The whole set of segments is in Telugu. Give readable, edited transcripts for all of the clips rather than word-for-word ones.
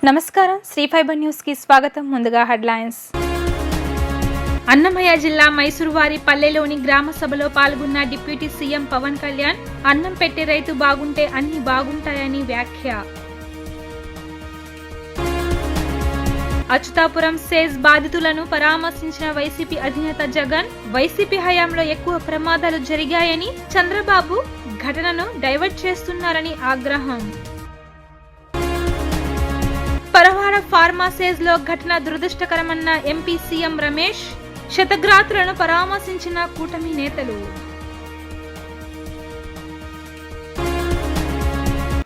నమస్కారం శ్రీ ఫైబర్ న్యూస్ కి స్వాగతం. ముందుగా హెడ్లైన్స్. అన్నమయ్య జిల్లా మైసూరువారి పల్లెలోని గ్రామ సభలో పాల్గొన్న డిప్యూటీ సీఎం పవన్ కళ్యాణ్ అన్నం పెట్టే రైతు బాగుంటే అన్ని బాగుంటాయని వ్యాఖ్య. అచ్యుతాపురం సేజ్ బాధితులను పరామర్శించిన వైసీపీ అధినేత జగన్, వైసీపీ హయాంలో ఎక్కువ ప్రమాదాలు జరిగాయని చంద్రబాబు ఘటనను డైవర్ట్ చేస్తున్నారని ఆగ్రహం. పరవాడ ఫార్మాసేజ్ లో ఘటన దురదృష్టకరమన్న ఎంపీ సీఎం రమేష్, శతగ్రాతులను పరామర్శించిన కూటమి నేతలు.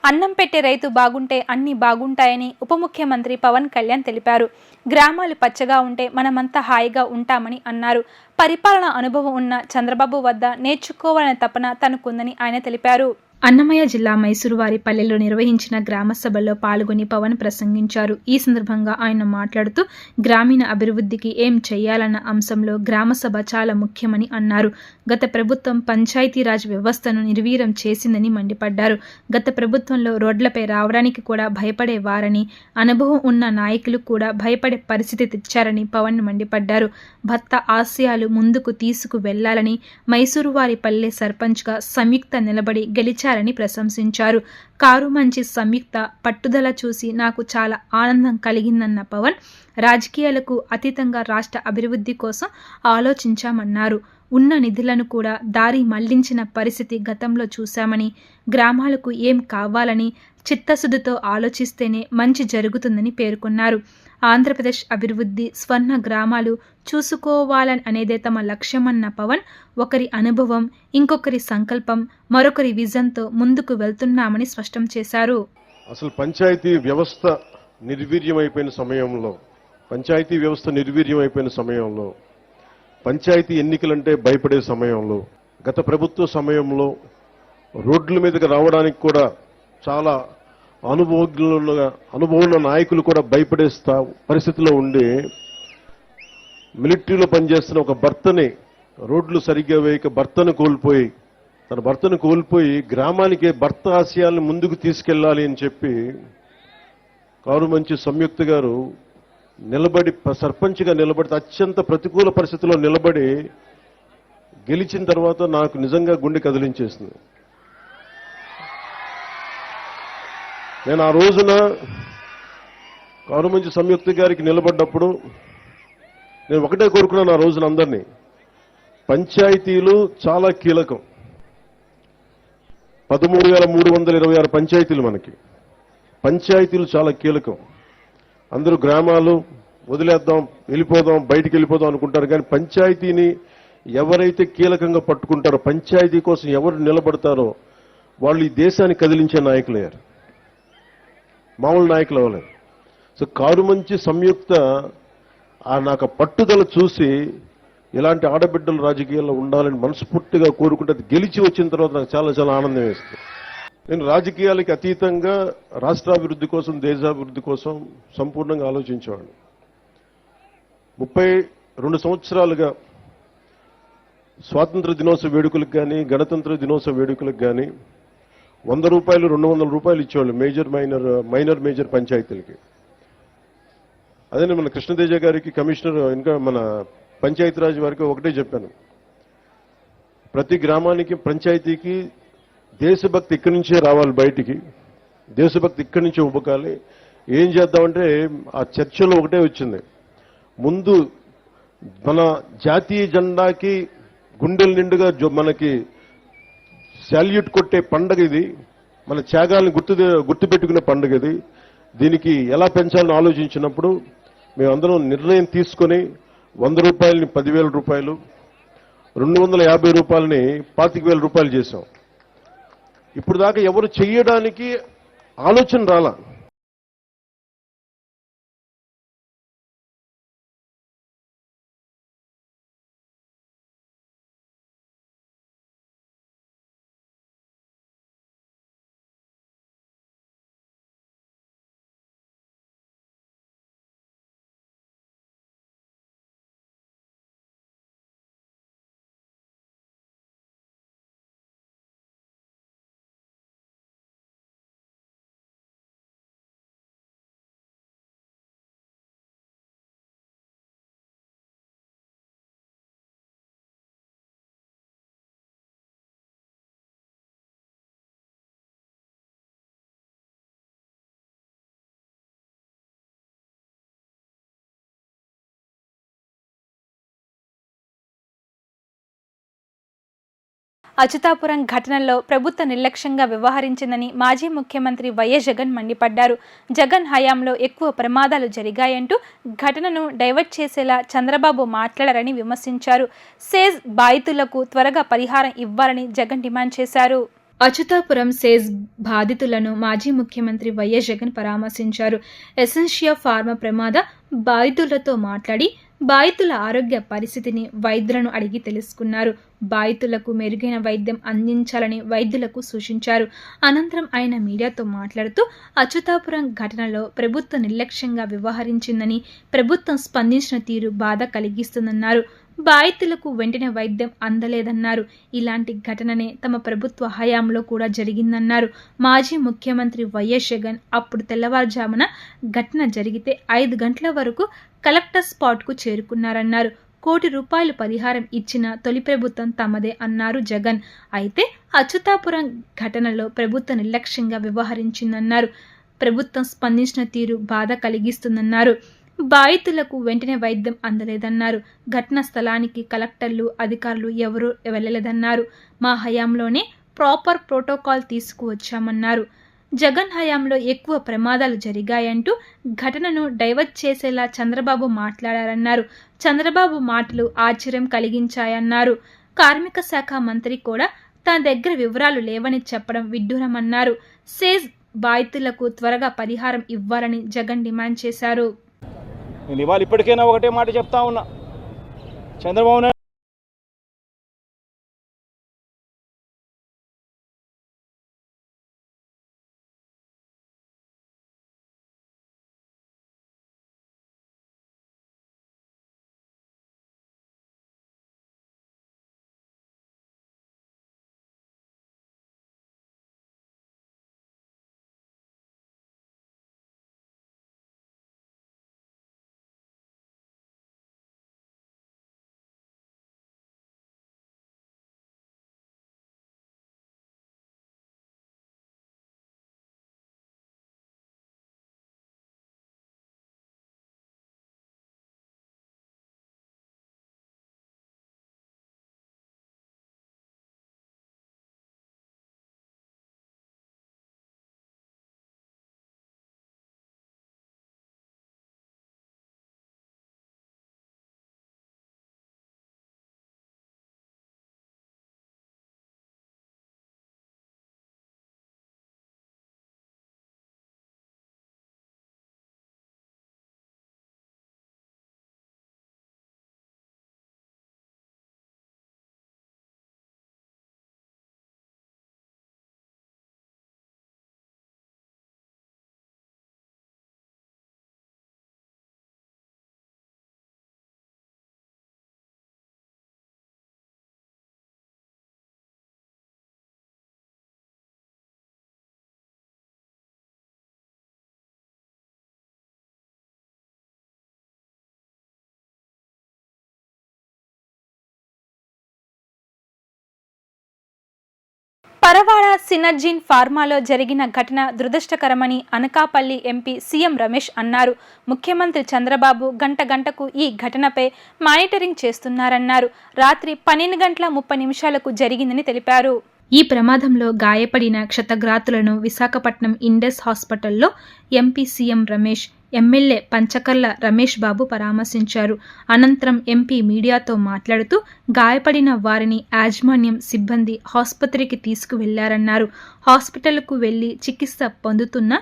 అన్నం పెట్టే రైతు బాగుంటే అన్ని బాగుంటాయని ఉప ముఖ్యమంత్రి పవన్ కళ్యాణ్ తెలిపారు. గ్రామాలు పచ్చగా ఉంటే మనమంతా హాయిగా ఉంటామని అన్నారు. పరిపాలన అనుభవం ఉన్న చంద్రబాబు వద్ద నేర్చుకోవాలనే తపన తనకుందని ఆయన తెలిపారు. అన్నమయ్య జిల్లా మైసూరువారి పల్లెలో నిర్వహించిన గ్రామ సభల్లో పాల్గొని పవన్ ప్రసంగించారు. ఈ సందర్భంగా ఆయన మాట్లాడుతూ గ్రామీణ అభివృద్ధికి ఏం చేయాలన్న అంశంలో గ్రామ సభ చాలా ముఖ్యమని అన్నారు. గత ప్రభుత్వం పంచాయతీరాజ్ వ్యవస్థను నిర్వీర్యం చేసిందని మండిపడ్డారు. గత ప్రభుత్వంలో రోడ్లపై రావడానికి కూడా భయపడేవారని, అనుభవం ఉన్న నాయకులు కూడా భయపడే పరిస్థితి తెచ్చారని పవన్ మండిపడ్డారు. భర్త ఆశయాలు ముందుకు తీసుకు వెళ్లాలని మైసూరువారి పల్లె సర్పంచ్గా సంయుక్త నిలబడి గెలిచారని ప్రశంసించారు. కారు మంచి సంయుక్త పట్టుదల చూసి నాకు చాలా ఆనందం కలిగిందన్న పవన్, రాజకీయాలకు అతీతంగా రాష్ట్ర అభివృద్ధి కోసం ఆలోచించామన్నారు. ఉన్న నిధులను కూడా దారి మళ్లించిన పరిస్థితి గతంలో చూశామని, గ్రామాలకు ఏం కావాలని చిత్తశుద్ధితో ఆలోచిస్తేనే మంచి జరుగుతుందని పేర్కొన్నారు. ఆంధ్రప్రదేశ్ అభివృద్ధి, స్వర్ణ గ్రామాలు చూసుకోవాలని అనేదే తమ లక్ష్యమన్న పవన్, ఒకరి అనుభవం, ఇంకొకరి సంకల్పం, మరొకరి విజన్తో ముందుకు వెళ్తున్నామని స్పష్టం చేశారు. అసలు పంచాయతీ వ్యవస్థ నిర్వీర్యమైపోయిన సమయంలో, పంచాయతీ ఎన్నికలంటే భయపడే సమయంలో, గత ప్రభుత్వ సమయంలో రోడ్ల మీదకి రావడానికి కూడా చాలా అనుభవం నాయకులు కూడా భయపడే పరిస్థితిలో ఉండి, మిలిటరీలో పనిచేస్తున్న ఒక భర్తని రోడ్లు సరిగ్గా వేయక తన భర్తను కోల్పోయి గ్రామానికి భర్త ఆశయాలను ముందుకు తీసుకెళ్లాలి అని చెప్పి కారు మంచి సంయుక్త గారు నిలబడి సర్పంచ్గా నిలబడి అత్యంత ప్రతికూల పరిస్థితుల్లో నిలబడి గెలిచిన తర్వాత నాకు నిజంగా గుండె కదిలించేసింది. నేను ఆ రోజున కారు మంచి సంయుక్త గారికి నిలబడ్డప్పుడు నేను ఒకటే కోరుకున్నాను. ఆ రోజున అందరినీ, పంచాయతీలు చాలా కీలకం. 13,326 పంచాయతీలు మనకి. పంచాయతీలు చాలా కీలకం. అందరూ గ్రామాలు వదిలేద్దాం, బయటికి వెళ్ళిపోదాం అనుకుంటారు. కానీ పంచాయతీని ఎవరైతే కీలకంగా పట్టుకుంటారో, పంచాయతీ కోసం ఎవరు నిలబడతారో వాళ్ళు ఈ దేశాన్ని కదిలించే నాయకులయ్యారు, మామూలు నాయకులు అవ్వలేదు. సో కారు మంచి సంయుక్త నాకు పట్టుదల చూసి ఇలాంటి ఆడబిడ్డలు రాజకీయాల్లో ఉండాలని మనస్ఫూర్తిగా కోరుకుంటే, అది గెలిచి వచ్చిన తర్వాత నాకు చాలా చాలా ఆనందం వేస్తుంది. నేను రాజకీయాలకి అతీతంగా రాష్ట్రాభివృద్ధి కోసం, దేశాభివృద్ధి కోసం సంపూర్ణంగా ఆలోచించేవాడిని. 32 సంవత్సరాలుగా స్వాతంత్ర దినోత్సవ వేడుకలకు కానీ, గణతంత్ర దినోత్సవ వేడుకలకు కానీ 100 రూపాయలు, 200 రూపాయలు ఇచ్చేవాళ్ళు మైనర్ మేజర్ పంచాయతీలకి. అదే మన కృష్ణతేజ గారికి, కమిషనర్, ఇంకా మన పంచాయతీరాజ్ వారికి ఒకటే చెప్పాను, ప్రతి గ్రామానికి, పంచాయతీకి దేశభక్తి ఇక్కడి నుంచే రావాలి, బయటికి దేశభక్తి ఇక్కడి నుంచే ఉబ్బకాలి. ఏం చేద్దామంటే ఆ చర్చలో ఒకటే వచ్చింది, ముందు మన జాతీయ జెండాకి గుండెల నిండుగా మనకి శాల్యూట్ కొట్టే పండగ ఇది, మన త్యాగాలను గుర్తుపెట్టుకునే పండుగ ఇది. దీనికి ఎలా పెంచాలని ఆలోచించినప్పుడు మేమందరం నిర్ణయం తీసుకుని 100 రూపాయలని 10,000 రూపాయలు, 250 రూపాయలని 25,000 రూపాయలు చేశాం. ఇప్పుడు దాకా ఎవరు చెయ్యడానికి ఆలోచన రాలా. అచ్యుతాపురం ఘటనలో ప్రభుత్వ నిర్లక్ష్యంగా వ్యవహరించిందని మాజీ ముఖ్యమంత్రి వైఎస్ జగన్ మండిపడ్డారు. జగన్ హయాంలో ఎక్కువ ప్రమాదాలు జరిగాయంటూ ఘటనను డైవర్ట్ చేసేలా చంద్రబాబు మాట్లాడారని విమర్శించారు. సేజ్ బాధితులకు త్వరగా పరిహారం ఇవ్వాలని జగన్ డిమాండ్ చేశారు. అచ్యుతాపురం సేజ్ బాధితులను మాజీ ముఖ్యమంత్రి వైఎస్ జగన్ పరామర్శించారు. ఎసెన్షియా ఫార్మా ప్రమాద బాధితులతో మాట్లాడి బాధితుల ఆరోగ్య పరిస్థితిని వైద్యులను అడిగి తెలుసుకున్నారు. బాధితులకు మెరుగైన వైద్యం అందించాలని వైద్యులకు సూచించారు. అనంతరం ఆయన మీడియాతో మాట్లాడుతూ అచ్యుతాపురం ఘటనలో ప్రభుత్వం నిర్లక్ష్యంగా వ్యవహరించిందని, ప్రభుత్వం స్పందించిన తీరు బాధ కలిగిస్తుందన్నారు. బాధితులకు వెంటనే వైద్యం అందలేదన్నారు. ఇలాంటి ఘటననే తమ ప్రభుత్వ హయాంలో కూడా జరిగిందన్నారు. మాజీ ముఖ్యమంత్రి వైఎస్ జగన్ అప్పుడు తెల్లవారుజామున ఘటన జరిగితే 5 గంటల వరకు కలెక్టర్ స్పాట్కు చేరుకున్నారన్నారు. ₹1 కోటి పరిహారం ఇచ్చిన తొలి ప్రభుత్వం తమదే అన్నారు జగన్. అయితే అచ్యుతాపురం ఘటనలో ప్రభుత్వం నిర్లక్ష్యంగా వ్యవహరించిందన్నారు. ప్రభుత్వం స్పందించిన తీరు బాధ కలిగిస్తుందన్నారు. బాధితులకు వెంటనే వైద్యం అందలేదన్నారు. ఘటనా స్థలానికి కలెక్టర్లు, అధికారులు ఎవరూ వెళ్లలేదన్నారు. మా హయాంలోనే ప్రాపర్ ప్రోటోకాల్ తీసుకువచ్చామన్నారు. జగన్ హయాంలో ఎక్కువ ప్రమాదాలు జరిగాయంటూ ఘటనను డైవర్ట్ చేసేలా చంద్రబాబు మాట్లాడారన్నారు. చంద్రబాబు మాటలు ఆశ్చర్యం కలిగించాయన్నారు. కార్మిక శాఖ మంత్రి కూడా తన దగ్గర వివరాలు లేవని చెప్పడం విడ్డూరమన్నారు. సేజ్ బాధితులకు త్వరగా పరిహారం ఇవ్వాలని జగన్ డిమాండ్ చేశారు. నేను ఇవాళ ఇప్పటికైనా ఒకటే మాట చెప్తా ఉన్నా, చంద్రబాబు నాయుడు పరవాడ సినర్జిన్ ఫార్మాలో జరిగిన ఘటన దురదృష్టకరమని అనకాపల్లి ఎంపీ సీఎం రమేష్ అన్నారు. ముఖ్యమంత్రి చంద్రబాబు గంటకు ఈ ఘటనపై మానిటరింగ్ చేస్తున్నారన్నారు. రాత్రి 12:30 జరిగిందని తెలిపారు. ఈ ప్రమాదంలో గాయపడిన క్షతగాత్రులను విశాఖపట్నం ఇండస్ హాస్పిటల్లో MP CM Ramesh, MLA Panchakarla Ramesh Babu పరామర్శించారు. అనంతరం ఎంపీ మీడియాతో మాట్లాడుతూ గాయపడిన వారిని యాజమాన్యం సిబ్బంది ఆసుపత్రికి తీసుకువెళ్లారన్నారు. హాస్పిటల్కు వెళ్లి చికిత్స పొందుతున్న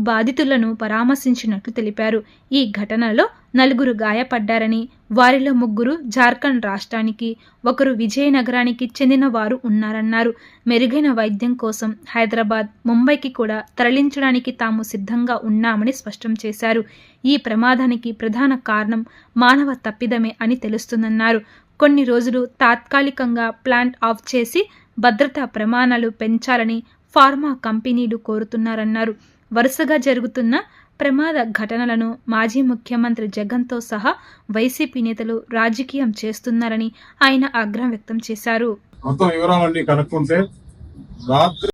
బాధితులను పరామర్శించినట్లు తెలిపారు. ఈ ఘటనలో 4 గాయపడ్డారని, వారిలో 3 జార్ఖండ్ రాష్ట్రానికి, 1 విజయనగరానికి చెందిన వారు ఉన్నారన్నారు. మెరుగైన వైద్యం కోసం హైదరాబాద్, ముంబైకి కూడా తరలించడానికి తాము సిద్ధంగా ఉన్నామని స్పష్టం చేశారు. ఈ ప్రమాదానికి ప్రధాన కారణం మానవ తప్పిదమే అని తెలుస్తుందన్నారు. కొన్ని రోజులు తాత్కాలికంగా ప్లాంట్ ఆఫ్ చేసి భద్రతా ప్రమాణాలు పెంచాలని ఫార్మా కంపెనీలు కోరుతున్నారన్నారు. వరుసగా జరుగుతున్న ప్రమాద ఘటనలను మాజీ ముఖ్యమంత్రి జగన్తో సహా వైసీపీ నేతలు రాజకీయం చేస్తున్నారని ఆయన ఆగ్రహం వ్యక్తం చేశారు. మొత్తం వివరాలన్నీ కనుక్కుంటే రాత్రి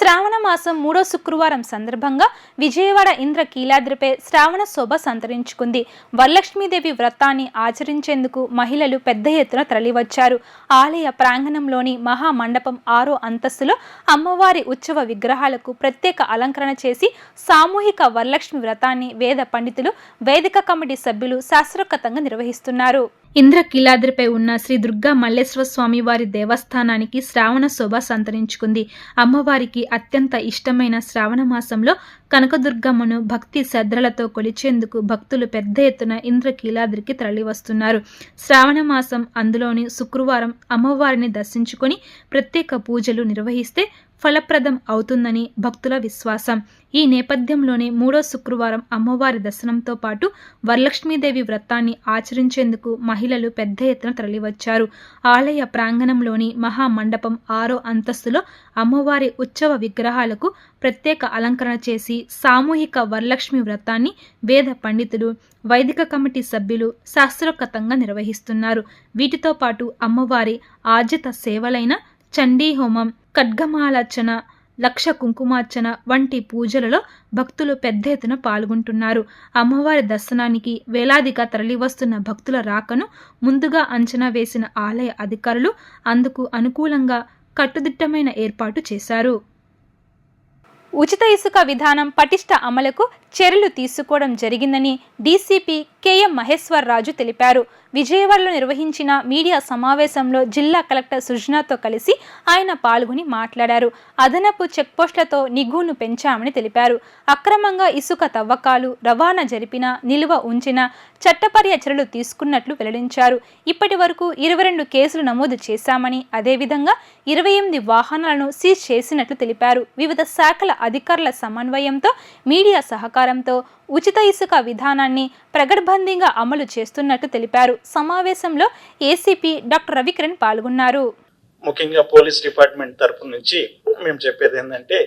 శ్రావణ మాసం 3వ శుక్రవారం సందర్భంగా విజయవాడ ఇంద్రకీలాద్రిపై శ్రావణ శోభ సంతరించుకుంది. వరలక్ష్మీదేవి వ్రతాన్ని ఆచరించేందుకు మహిళలు పెద్ద ఎత్తున తరలివచ్చారు. ఆలయ ప్రాంగణంలోని మహామండపం 6వ అంతస్తులో అమ్మవారి ఉత్సవ విగ్రహాలకు ప్రత్యేక అలంకరణ చేసి సామూహిక వరలక్ష్మి వ్రతాన్ని వేద పండితులు, వేదిక కమిటీ సభ్యులు శాస్త్రోక్తంగా నిర్వహిస్తున్నారు. ఇంద్రకీలాద్రిపై ఉన్న శ్రీ దుర్గా మల్లేశ్వర స్వామి వారి దేవస్థానానికి శ్రావణ శోభ సంతరించుకుంది. అమ్మవారికి అత్యంత ఇష్టమైన శ్రావణ మాసంలో కనకదుర్గమ్మను భక్తి శ్రద్ధలతో కొలిచేందుకు భక్తులు పెద్ద ఎత్తున ఇంద్రకీలాద్రికి తరలివస్తున్నారు. శ్రావణ మాసం అందులోని శుక్రవారం అమ్మవారిని దర్శించుకొని ప్రత్యేక పూజలు నిర్వహిస్తే ఫలప్రదం అవుతుందని భక్తుల విశ్వాసం. ఈ నేపథ్యంలోనే 3వ శుక్రవారం అమ్మవారి దర్శనంతో పాటు వరలక్ష్మీదేవి వ్రతాన్ని ఆచరించేందుకు మహిళలు పెద్ద ఎత్తున తరలివచ్చారు. ఆలయ ప్రాంగణంలోని మహామండపం 6వ అంతస్తులో అమ్మవారి ఉత్సవ విగ్రహాలకు ప్రత్యేక అలంకరణ చేసి సామూహిక వరలక్ష్మి వ్రతాన్ని వేద పండితులు, వైదిక కమిటీ సభ్యులు శాస్త్రోక్తంగా నిర్వహిస్తున్నారు. వీటితో పాటు అమ్మవారి ఆర్జిత సేవలైన చండీ హోమం, ఖడ్గమాలర్చన, లక్ష కుంకుమార్చన వంటి పూజలలో భక్తులు పెద్ద ఎత్తున పాల్గొంటున్నారు. అమ్మవారి దర్శనానికి వేలాదిగా తరలివస్తున్న భక్తుల రాకను ముందుగా అంచనా వేసిన ఆలయ అధికారులు అందుకు అనుకూలంగా కట్టుదిట్టమైన ఏర్పాటు చేశారు. ఉచిత ఇసుక విధానం పటిష్ట అమలుకు చర్యలు తీసుకోవడం జరిగిందని డీసీపీ కేఎం మహేశ్వర్ రాజు తెలిపారు. విజయవాడలో నిర్వహించిన మీడియా సమావేశంలో జిల్లా కలెక్టర్ సృజనాతో కలిసి ఆయన పాల్గొని మాట్లాడారు. అదనపు చెక్పోస్టులతో నిఘును పెంచామని తెలిపారు. అక్రమంగా ఇసుక తవ్వకాలు, రవాణా జరిపిన, నిల్వ ఉంచిన చట్టపర్య చర్యలు తీసుకున్నట్లు వెల్లడించారు. ఇప్పటి వరకు 22 కేసులు నమోదు చేశామని, అదేవిధంగా 28 వాహనాలను సీజ్ చేసినట్లు తెలిపారు. వివిధ శాఖల అధికారుల సమన్వయంతో, మీడియా సహకారంతో ఉచిత ఇసుక విధానాన్ని ప్రగడ్బందీగా అమలు చేస్తున్నట్టు తెలిపారు. సమావేశంలో ఏసీపీ డాక్టర్ రవికిరణ్ పాల్గొన్నారు. ముఖ్యంగా పోలీస్ డిపార్ట్మెంట్ తరపు నుంచి మేము చెప్పేది ఏంటంటే,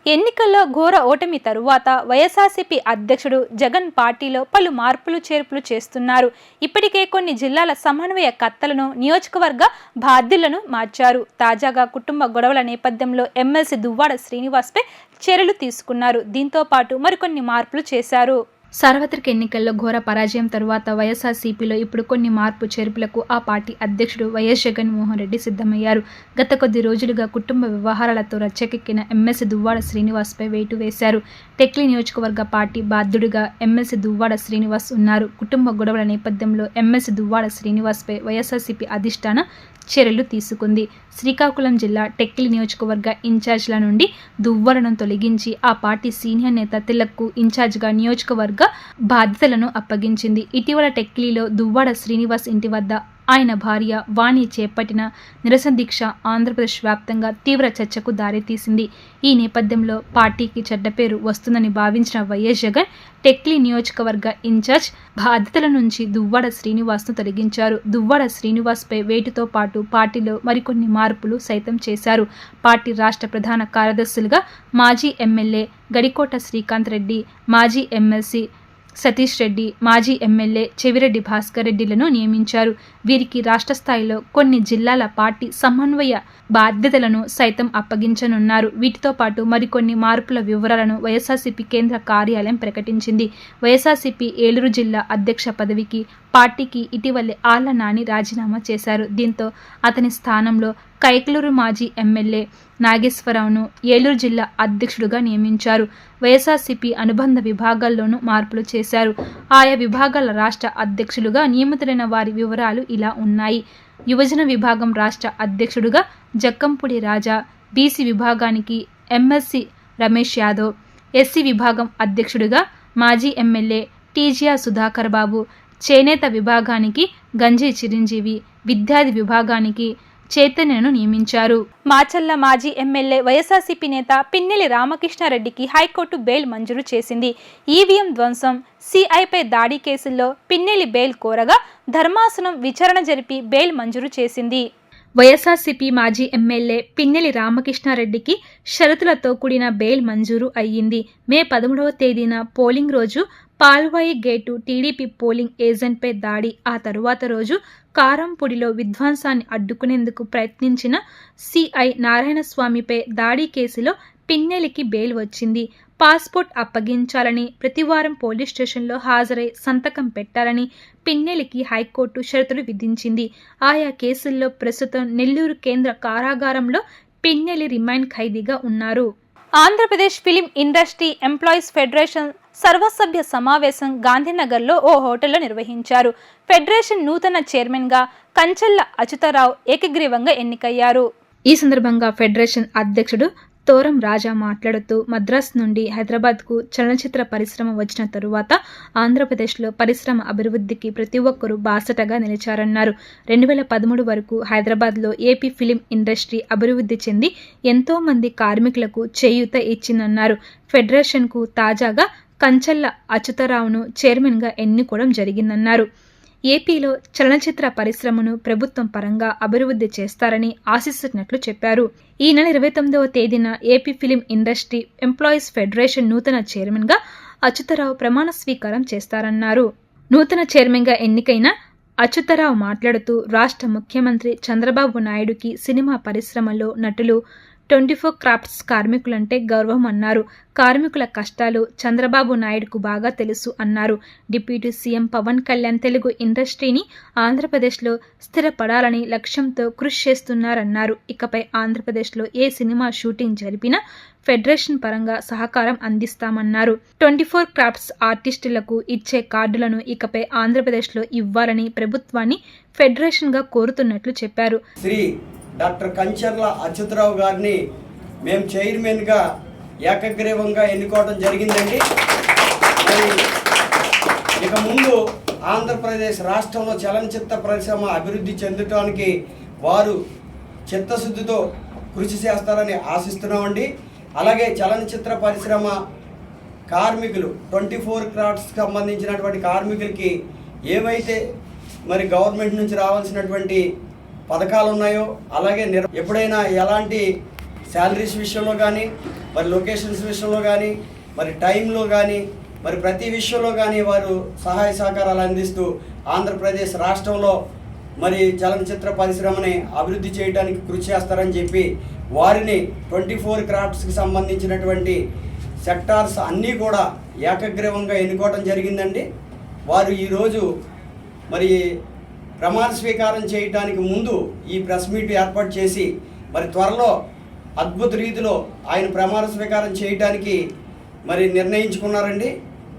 ఎన్నికల్లో ఘోర ఓటమి తరువాత వైఎస్ఆర్సీపీ అధ్యక్షుడు జగన్ పార్టీలో పలు మార్పులు చేర్పులు చేస్తున్నారు. ఇప్పటికే కొన్ని జిల్లాల సమన్వయకర్తలను, నియోజకవర్గ బాధ్యులను మార్చారు. తాజాగా కుటుంబ గొడవల నేపథ్యంలో ఎమ్మెల్సీ దువ్వాడ శ్రీనివాస్పై చర్యలు తీసుకున్నారు. దీంతో పాటు మరికొన్ని మార్పులు చేశారు. సార్వత్రిక ఎన్నికల్లో ఘోర పరాజయం తరువాత వైఎస్ఆర్సీపీలో ఇప్పుడు కొన్ని మార్పు చేర్పులకు ఆ పార్టీ అధ్యక్షుడు వైఎస్ జగన్మోహన్ రెడ్డి సిద్ధమయ్యారు. గత కొద్ది రోజులుగా కుటుంబ వ్యవహారాలతో రచ్చకెక్కిన ఎమ్మెల్సీ దువ్వాడ శ్రీనివాస్పై వేటు వేశారు. టెక్లీ నియోజకవర్గ పార్టీ బాధ్యుడిగా ఎమ్మెల్సీ దువ్వాడ శ్రీనివాస్ ఉన్నారు. కుటుంబ గొడవల నేపథ్యంలో ఎమ్మెల్సీ దువ్వాడ శ్రీనివాస్పై వైఎస్ఆర్సీపీ అధిష్టానం చర్యలు తీసుకుంది. శ్రీకాకుళం జిల్లా టెక్లీ నియోజకవర్గ ఇన్ఛార్జ్ల నుండి దువ్వాడను తొలగించి ఆ పార్టీ సీనియర్ నేత తిలక్కు ఇన్ఛార్జ్గా నియోజకవర్గ బాధ్యతలను అప్పగించింది. ఇటీవల టెక్లీలో దువ్వాడ శ్రీనివాస్ ఇంటి వద్ద ఆయన భార్య వాణి చేపట్టిన నిరసన దీక్ష ఆంధ్రప్రదేశ్ వ్యాప్తంగా తీవ్ర చర్చకు దారితీసింది. ఈ నేపథ్యంలో పార్టీకి చెడ్డ పేరు వస్తుందని భావించిన వైఎస్ జగన్ టెక్లీ నియోజకవర్గ ఇన్ఛార్జ్ బాధ్యతల నుంచి దువ్వాడ శ్రీనివాస్ను తొలగించారు. దువ్వాడ శ్రీనివాస్పై వేటుతో పాటు పార్టీలో మరికొన్ని మార్పులు సైతం చేశారు. పార్టీ రాష్ట్ర ప్రధాన కార్యదర్శులుగా మాజీ ఎమ్మెల్యే గడికోట శ్రీకాంత్ రెడ్డి, మాజీ ఎమ్మెల్సీ సతీష్ రెడ్డి, మాజీ ఎమ్మెల్యే చెవిరెడ్డి భాస్కర్ రెడ్డిలను నియమించారు. వీరికి రాష్ట్ర స్థాయిలో కొన్ని జిల్లాల పార్టీ సమన్వయ బాధ్యతలను సైతం అప్పగించనున్నారు. వీటితో పాటు మరికొన్ని మార్పుల వివరాలను వైఎస్ఆర్సీపీ కేంద్ర కార్యాలయం ప్రకటించింది. వైఎస్ఆర్సీపీ ఏలూరు జిల్లా అధ్యక్ష పదవికి పార్టీకి ఇటీవలే ఆళ్ల నాని రాజీనామా చేశారు. దీంతో అతని స్థానంలో కైకలూరు మాజీ ఎమ్మెల్యే నాగేశ్వరరావును ఏలూరు జిల్లా అధ్యక్షుడిగా నియమించారు. వైఎస్ఆర్సీపీ అనుబంధ విభాగాల్లోనూ మార్పులు చేశారు. ఆయా విభాగాల రాష్ట్ర అధ్యక్షులుగా నియమితులైన వారి వివరాలు ఇలా ఉన్నాయి. యువజన విభాగం రాష్ట్ర అధ్యక్షుడిగా జక్కంపూడి రాజా, బీసీ విభాగానికి ఎంఎస్సి రమేష్ యాదవ్, ఎస్సీ విభాగం అధ్యక్షుడిగా మాజీ ఎమ్మెల్యే టీజీఆర్ సుధాకర్ బాబు, చేనేత విభాగానికి గంజి చిరంజీవి, విద్యార్థి విభాగానికి చైతన్యను నియమించారు. మాచల్ల మాజీ ఎమ్మెల్యే వైఎస్ఆర్సీపీ నేత పిన్నెల్లి రామకృష్ణారెడ్డికి హైకోర్టు బెయిల్ మంజూరు చేసింది. ఈవీఎం ధ్వంసం, సిఐపై దాడి కేసుల్లో పిన్నెల్లి బెయిల్ కోరగా ధర్మాసనం విచారణ జరిపి బెయిల్ మంజూరు చేసింది. వైఎస్ఆర్సీపీ మాజీ ఎమ్మెల్యే పిన్నెల్లి రామకృష్ణారెడ్డికి షరతులతో కూడిన బెయిల్ మంజూరు అయ్యింది. మే 13వ తేదీన పోలింగ్ రోజు పాల్వాయి గేటు టీడీపీ పోలింగ్ ఏజెంట్పై దాడి, ఆ తరువాత రోజు కారంపొడిలో విధ్వంసాన్ని అడ్డుకునేందుకు ప్రయత్నించిన సిఐ నారాయణస్వామిపై దాడి కేసులో పిన్నెల్లికి బెయిల్ వచ్చింది. పాస్పోర్ట్ అప్పగించాలని, ప్రతివారం పోలీస్ స్టేషన్లో హాజరై సంతకం పెట్టాలని పిన్నెల్లికి హైకోర్టు షరతులు విధించింది. ఆయా కేసుల్లో ప్రస్తుతం నెల్లూరు కేంద్ర కారాగారంలో పిన్నెల్లి రిమాండ్ ఖైదీగా ఉన్నారు. Andhra Pradesh film industry employees federation సర్వసభ్య సమావేశం గాంధీనగర్లో ఓ హోటల్లో నిర్వహించారు. ఫెడరేషన్ నూతన చైర్మన్గా కంచల్ల అచ్యుతరావు ఏకగ్రీవంగా ఎన్నికయ్యారు. ఈ సందర్భంగా ఫెడరేషన్ అధ్యక్షుడు తోరం రాజా మాట్లాడుతూ మద్రాసు నుండి హైదరాబాద్కు చలనచిత్ర పరిశ్రమ వచ్చిన తరువాత ఆంధ్రప్రదేశ్లో పరిశ్రమ అభివృద్ధికి ప్రతి ఒక్కరూ బాసటగా నిలిచారన్నారు. 2013 వరకు హైదరాబాద్లో ఏపీ ఫిలిం ఇండస్ట్రీ అభివృద్ధి చెంది ఎంతో మంది కార్మికులకు చేయూత ఇచ్చిందన్నారు. ఫెడరేషన్కు తాజాగా కంచల్ల అచ్యుతరావును చైర్మన్గా ఎన్నుకోవడం జరిగిందన్నారు. ఏపీలో చలనచిత్ర పరిశ్రమను ప్రభుత్వం పరంగా అభివృద్ధి చేస్తారని ఆశిస్తున్నట్లు చెప్పారు. ఈ నెల 29వ తేదీన AP film industry employees federation నూతన చైర్మన్గా అచ్యుతరావు ప్రమాణ స్వీకారం చేస్తారన్నారు. నూతన చైర్మన్గా ఎన్నికైన అచ్యుతరావు మాట్లాడుతూ రాష్ట్ర ముఖ్యమంత్రి చంద్రబాబు నాయుడుకి సినిమా పరిశ్రమలో నటులు 24 క్రాఫ్ట్స్ కార్మికులంటే గౌరవం అన్నారు. కార్మికుల కష్టాలు చంద్రబాబు నాయుడుకు బాగా తెలుసు అన్నారు. డిప్యూటీ సీఎం పవన్ కళ్యాణ్ తెలుగు ఇండస్ట్రీని ఆంధ్రప్రదేశ్లో స్థిరపడాలని లక్ష్యంతో కృషి చేస్తున్నారన్నారు. ఇకపై ఆంధ్రప్రదేశ్లో ఏ సినిమా షూటింగ్ జరిపినా ఫెడరేషన్ పరంగా సహకారం అందిస్తామన్నారు. 24 క్రాఫ్ట్స్ ఆర్టిస్టులకు ఇచ్చే కార్డులను ఇకపై ఆంధ్రప్రదేశ్లో ఇవ్వాలని ప్రభుత్వాన్ని ఫెడరేషన్గా కోరుతున్నట్లు చెప్పారు. డాక్టర్ కంచర్ల అచ్యుతరావు గారిని మేము చైర్మన్గా ఏకగ్రీవంగా ఎన్నుకోవడం జరిగిందండి. ఇక ముందు ఆంధ్రప్రదేశ్ రాష్ట్రంలో చలనచిత్ర పరిశ్రమ అభివృద్ధి చెందడానికి వారు చిత్తశుద్ధితో కృషి చేస్తారని ఆశిస్తున్నామండి. అలాగే చలనచిత్ర పరిశ్రమ కార్మికులు 24 క్రాఫ్ట్స్కి సంబంధించినటువంటి కార్మికులకి ఏవైతే మరి గవర్నమెంట్ నుంచి రావాల్సినటువంటి పథకాలు ఉన్నాయో, అలాగే ఎప్పుడైనా ఎలాంటి శాలరీస్ విషయంలో కానీ, మరి లొకేషన్స్ విషయంలో కానీ, మరి టైంలో కానీ, మరి ప్రతి విషయంలో కానీ వారు సహాయ సహకారాలు అందిస్తూ ఆంధ్రప్రదేశ్ రాష్ట్రంలో మరి చలనచిత్ర పరిశ్రమని అభివృద్ధి చేయడానికి కృషి చేస్తారని చెప్పి వారిని 24 క్రాఫ్ట్స్కి సంబంధించినటువంటి సెక్టార్స్ అన్నీ కూడా ఏకగ్రీవంగా ఎన్నుకోవడం జరిగిందండి. వారు ఈరోజు మరి ప్రమాణ స్వీకారం చేయడానికి ముందు ఈ ప్రెస్ మీట్ ఏర్పాటు చేసి మరి త్వరలో అద్భుత రీతిలో ఆయన ప్రమాణ స్వీకారం చేయడానికి మరి నిర్ణయించుకున్నారండి.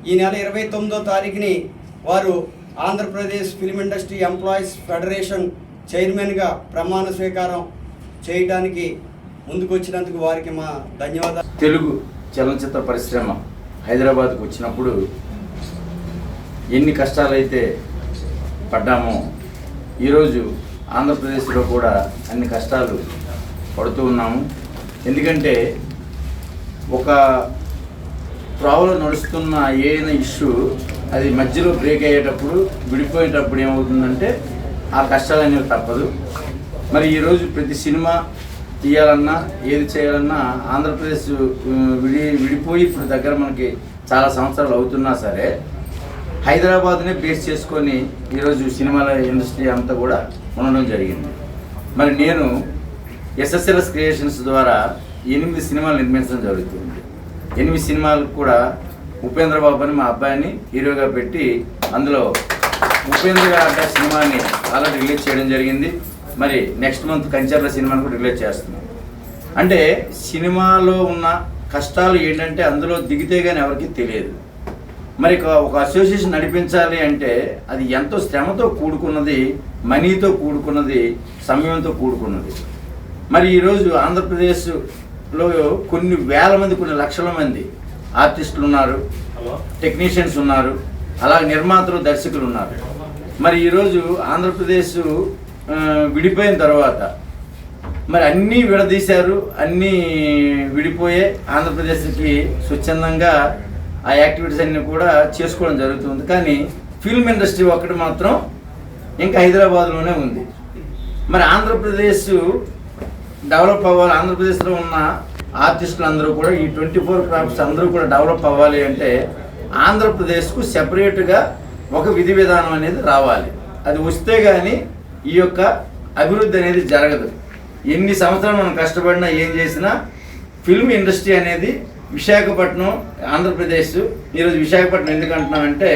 ఈ నెల 29వ తారీఖుని వారు Andhra Pradesh film industry employees federation చైర్మన్గా ప్రమాణ స్వీకారం చేయడానికి ముందుకు వచ్చినందుకు వారికి మా ధన్యవాదాలు. తెలుగు చలనచిత్ర పరిశ్రమ హైదరాబాద్కు వచ్చినప్పుడు ఎన్ని కష్టాలైతే పడ్డామో ఈరోజు ఆంధ్రప్రదేశ్లో కూడా అన్ని కష్టాలు పడుతూ ఉన్నాము. ఎందుకంటే ఒక త్రోవలో నడుస్తున్న ఏదైనా ఇష్యూ అది మధ్యలో బ్రేక్ అయ్యేటప్పుడు విడిపోయేటప్పుడు ఏమవుతుందంటే ఆ కష్టాలు అనేవి తప్పదు. మరి ఈరోజు ప్రతి సినిమా తీయాలన్నా ఏది చేయాలన్నా ఆంధ్రప్రదేశ్ విడిపోయి ఇప్పుడు దగ్గర మనకి చాలా సంవత్సరాలు అవుతున్నా సరే హైదరాబాద్నే బేస్ చేసుకొని ఈరోజు సినిమాల ఇండస్ట్రీ అంతా కూడా ఉండడం జరిగింది. మరి నేను ఎస్ఎస్ఎల్ఎస్ క్రియేషన్స్ ద్వారా 8 సినిమాలు నిర్మించడం జరుగుతుంది. 8 సినిమాలకు కూడా ఉపేంద్ర బాబు అని మా అబ్బాయిని హీరోగా పెట్టి అందులో ఉపేంద్ర గారి సినిమాని ఆల్రెడీ రిలీజ్ చేయడం జరిగింది. మరి నెక్స్ట్ మంత్ కంచర్ల సినిమాని కూడా రిలీజ్ చేస్తున్నాం. అంటే సినిమాలో ఉన్న కష్టాలు ఏంటంటే అందులో దిగితే కానీ ఎవరికి తెలియదు. మరి ఒక అసోసియేషన్ నడిపించాలి అంటే అది ఎంతో శ్రమతో కూడుకున్నది, మనీతో కూడుకున్నది, సమయంతో కూడుకున్నది. మరి ఈరోజు ఆంధ్రప్రదేశ్లో కొన్ని వేల మంది, కొన్ని లక్షల మంది ఆర్టిస్టులు ఉన్నారు, టెక్నీషియన్స్ ఉన్నారు, అలాగే నిర్మాతలు, దర్శకులు ఉన్నారు. మరి ఈరోజు ఆంధ్రప్రదేశ్ విడిపోయిన తర్వాత మరి అన్నీ విడదీశారు, అన్నీ విడిపోయే ఆంధ్రప్రదేశ్కి స్వచ్ఛందంగా ఆ యాక్టివిటీస్ అన్నీ కూడా చేసుకోవడం జరుగుతుంది. కానీ ఫిల్మ్ ఇండస్ట్రీ ఒక్కటి మాత్రం ఇంకా హైదరాబాద్లోనే ఉంది. మరి ఆంధ్రప్రదేశ్ డెవలప్ అవ్వాలి, ఆంధ్రప్రదేశ్లో ఉన్న ఆర్టిస్టులు అందరూ కూడా ఈ 24 క్రాఫ్ట్స్ అందరూ కూడా డెవలప్ అవ్వాలి అంటే ఆంధ్రప్రదేశ్కు సెపరేట్గా ఒక విధి విధానం అనేది రావాలి. అది వస్తే కానీ ఈ యొక్క అభివృద్ధి అనేది జరగదు. ఎన్ని సంవత్సరాలు మనం కష్టపడినా ఏం చేసినా ఫిల్మ్ ఇండస్ట్రీ అనేది విశాఖపట్నం, ఆంధ్రప్రదేశ్. ఈరోజు విశాఖపట్నం ఎందుకు అంటున్నామంటే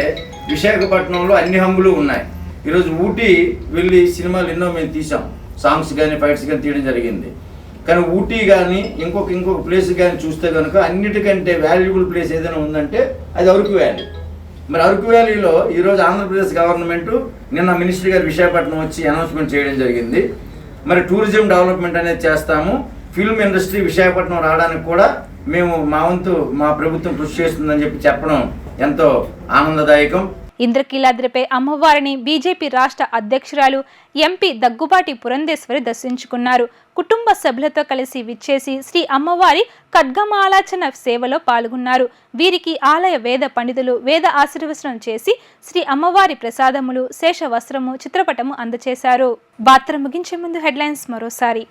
విశాఖపట్నంలో అన్ని హంగులు ఉన్నాయి. ఈరోజు ఊటీ వెళ్ళి సినిమాలు ఎన్నో మేము తీసాం, సాంగ్స్ కానీ ఫైట్స్ కానీ తీయడం జరిగింది. కానీ ఊటీ కానీ ఇంకొక ప్లేస్ కానీ చూస్తే కనుక అన్నిటికంటే వాల్యుబుల్ ప్లేస్ ఏదైనా ఉందంటే అది అరకు వ్యాలీ. మరి అరకు వ్యాలీలో ఈరోజు ఆంధ్రప్రదేశ్ గవర్నమెంట్ నిన్న మినిస్టర్ గారు విశాఖపట్నం వచ్చి అనౌన్స్మెంట్ చేయడం జరిగింది. మరి టూరిజం డెవలప్మెంట్ అనేది చేస్తాము, ఫిల్మ్ ఇండస్ట్రీ విశాఖపట్నం రావడానికి కూడా మేము మా వంతు మా ప్రభుత్వం కృషి చేస్తుందని చెప్పడం ఎంతో ఆనందదాయకం. ఇంద్రకీలాద్రిపై అమ్మవారిని బీజేపీ రాష్ట్ర అధ్యక్షురాలు ఎంపీ దగ్గుబాటి పురంధేశ్వరి దర్శించుకున్నారు. కుటుంబ సభ్యులతో కలిసి విచ్చేసి శ్రీ అమ్మవారి ఖడ్గమాలాచన సేవలో పాల్గొన్నారు. వీరికి ఆలయ వేద పండితులు వేద ఆశీర్వచనం చేసి శ్రీ అమ్మవారి ప్రసాదములు, శేష వస్త్రము, చిత్రపటము అందజేశారు. వార్తలు ముగించే ముందు హెడ్లైన్స్ మరోసారి.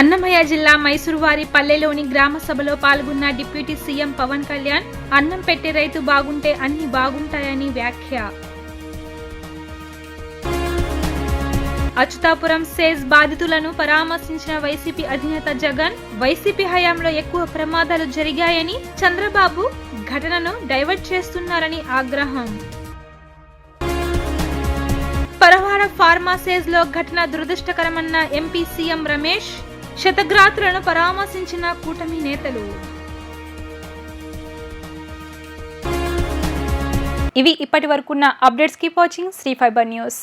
అన్నమయ్య జిల్లా మైసూరువారి పల్లెలోని గ్రామ సభలో పాల్గొన్న డిప్యూటీ సీఎం పవన్ కళ్యాణ్ అన్నం పెట్టే రైతు బాగుంటే అన్ని బాగుంటాయని వ్యాఖ్య. అచ్యుతాపురం సేజ్ బాధితులను పరామర్శించిన వైసీపీ అధినేత జగన్, వైసీపీ హయాంలో ఎక్కువ ప్రమాదాలు జరిగాయని, చంద్రబాబు ఘటనను డైవర్ట్ చేస్తున్నారని ఆగ్రహం. పరవాడ ఫార్మా సేజ్ లో ఘటన దురదృష్టకరమన్న ఎంపీ సీఎం రమేష్, శతగ్రాతులను పరామర్శించిన కూటమి నేతలు. ఇవి ఇప్పటి వరకున్న updates. Keep watching Sri fibre news.